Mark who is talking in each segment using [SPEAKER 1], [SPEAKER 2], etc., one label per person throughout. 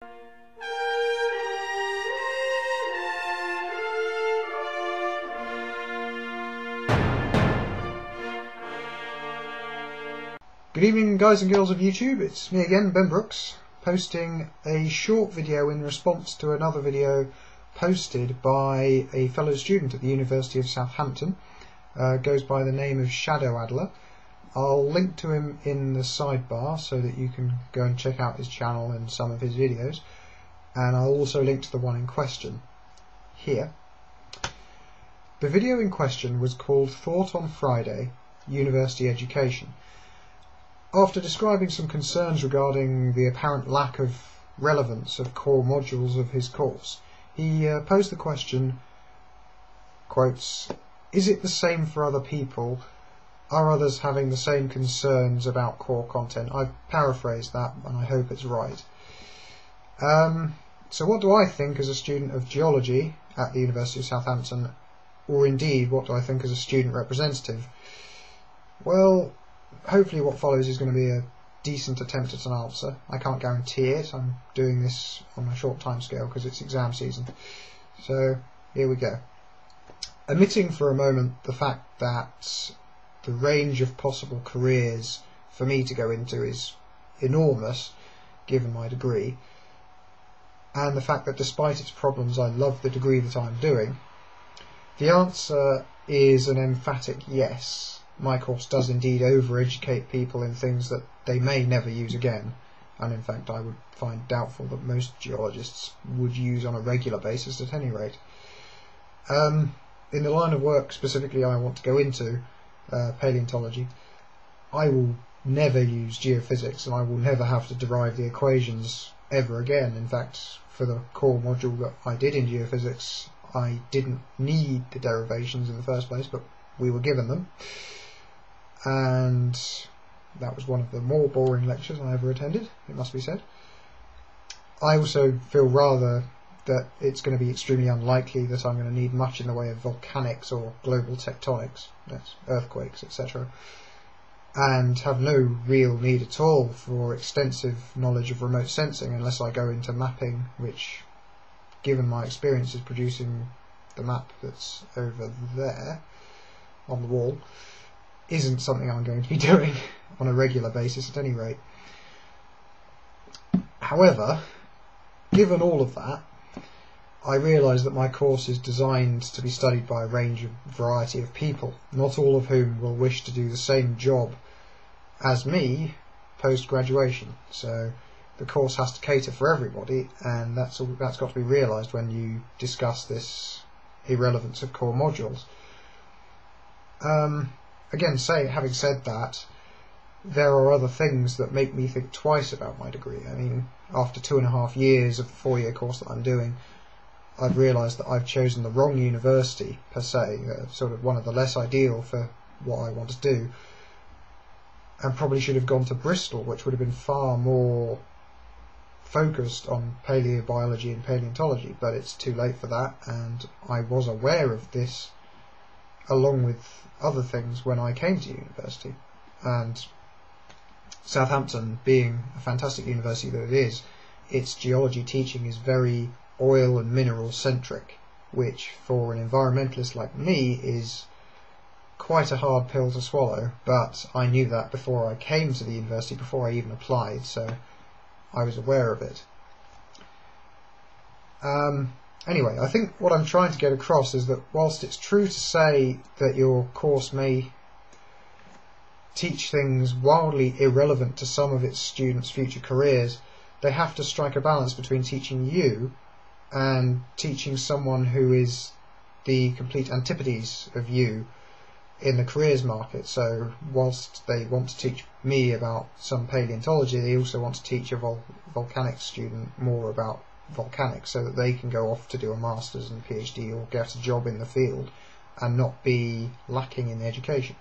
[SPEAKER 1] Good evening, guys and girls of YouTube. It's me again, Ben Brooks, posting a short video in response to another video posted by a fellow student at the University of Southampton. Goes by the name of Shadowadler. I'll link to him in the sidebar so that you can go and check out his channel and some of his videos, and I'll also link to the one in question here. The video in question was called Thought on Friday, University Education. After describing some concerns regarding the apparent lack of relevance of core modules of his course, he posed the question, quotes, "Is it the same for other people? Are others having the same concerns about core content?" I've paraphrased that and I hope it's right. So what do I think as a student of geology at the University of Southampton, or indeed what do I think as a student representative? Well, hopefully what follows is going to be a decent attempt at an answer. I can't guarantee it. I'm doing this on a short time scale because it's exam season. So here we go. Omitting for a moment the fact that the range of possible careers for me to go into is enormous given my degree, and the fact that despite its problems I love the degree that I'm doing, the answer is an emphatic yes. My course does indeed over-educate people in things that they may never use again, and in fact I would find doubtful that most geologists would use on a regular basis at any rate. In the line of work specifically I want to go into, paleontology, I will never use geophysics, and I will never have to derive the equations ever again. In fact, for the core module that I did in geophysics, I didn't need the derivations in the first place, but we were given them. And that was one of the more boring lectures I ever attended, it must be said. I also feel rather that it's going to be extremely unlikely that I'm going to need much in the way of volcanics or global tectonics, that's earthquakes, etc., and have no real need at all for extensive knowledge of remote sensing unless I go into mapping, which, given my experience, is producing the map that's over there on the wall, isn't something I'm going to be doing on a regular basis at any rate. However, given all of that, I realise that my course is designed to be studied by a variety of people, not all of whom will wish to do the same job as me post-graduation. So the course has to cater for everybody, and that's got to be realised when you discuss this irrelevance of core modules. Again, having said that, there are other things that make me think twice about my degree. I mean, after 2.5 years of the 4-year course that I'm doing, I've realised that I've chosen the wrong university, per se, sort of one of the less ideal for what I want to do, and probably should have gone to Bristol, which would have been far more focused on paleobiology and paleontology, but it's too late for that, and I was aware of this along with other things when I came to university. And Southampton, being a fantastic university that it is, its geology teaching is very oil and mineral centric, which for an environmentalist like me is quite a hard pill to swallow, but I knew that before I came to the university, before I even applied, so I was aware of it. Anyway, I think what I'm trying to get across is that whilst it's true to say that your course may teach things wildly irrelevant to some of its students' future careers, they have to strike a balance between teaching you and teaching someone who is the complete antipodes of you in the careers market. So whilst they want to teach me about some paleontology, they also want to teach a volcanics student more about volcanics, so that they can go off to do a master's and PhD or get a job in the field and not be lacking in the education.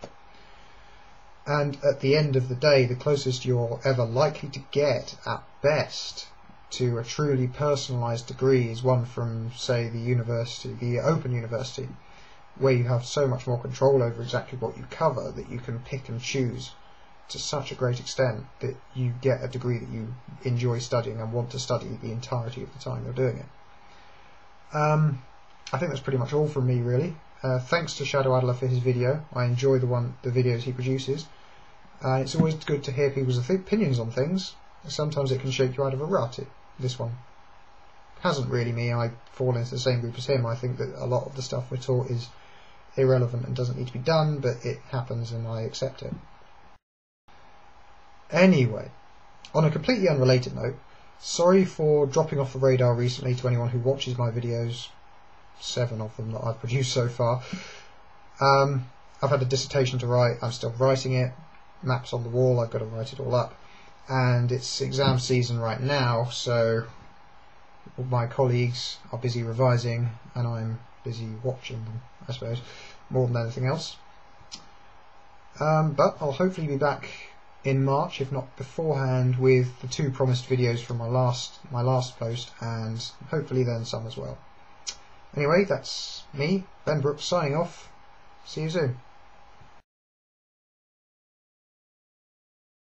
[SPEAKER 1] And at the end of the day, the closest you're ever likely to get at best to a truly personalised degree is one from, say, the Open University, where you have so much more control over exactly what you cover that you can pick and choose to such a great extent that you get a degree that you enjoy studying and want to study the entirety of the time you're doing it. I think that's pretty much all from me, really. Thanks to Shadowadler for his video. I enjoy the videos he produces. It's always good to hear people's opinions on things. Sometimes it can shake you out of a rut. This one hasn't really me. I fall into the same group as him. I think that a lot of the stuff we're taught is irrelevant and doesn't need to be done, but it happens and I accept it. Anyway, on a completely unrelated note, sorry for dropping off the radar recently to anyone who watches my videos, 7 of them that I've produced so far. I've had a dissertation to write, I'm still writing it, maps on the wall, I've got to write it all up, and it's exam season right now, so my colleagues are busy revising and I'm busy watching them, I suppose, more than anything else. But I'll hopefully be back in March, if not beforehand, with the 2 promised videos from my last post, and hopefully then some as well. Anyway, that's me, Ben Brooks, signing off. See you soon.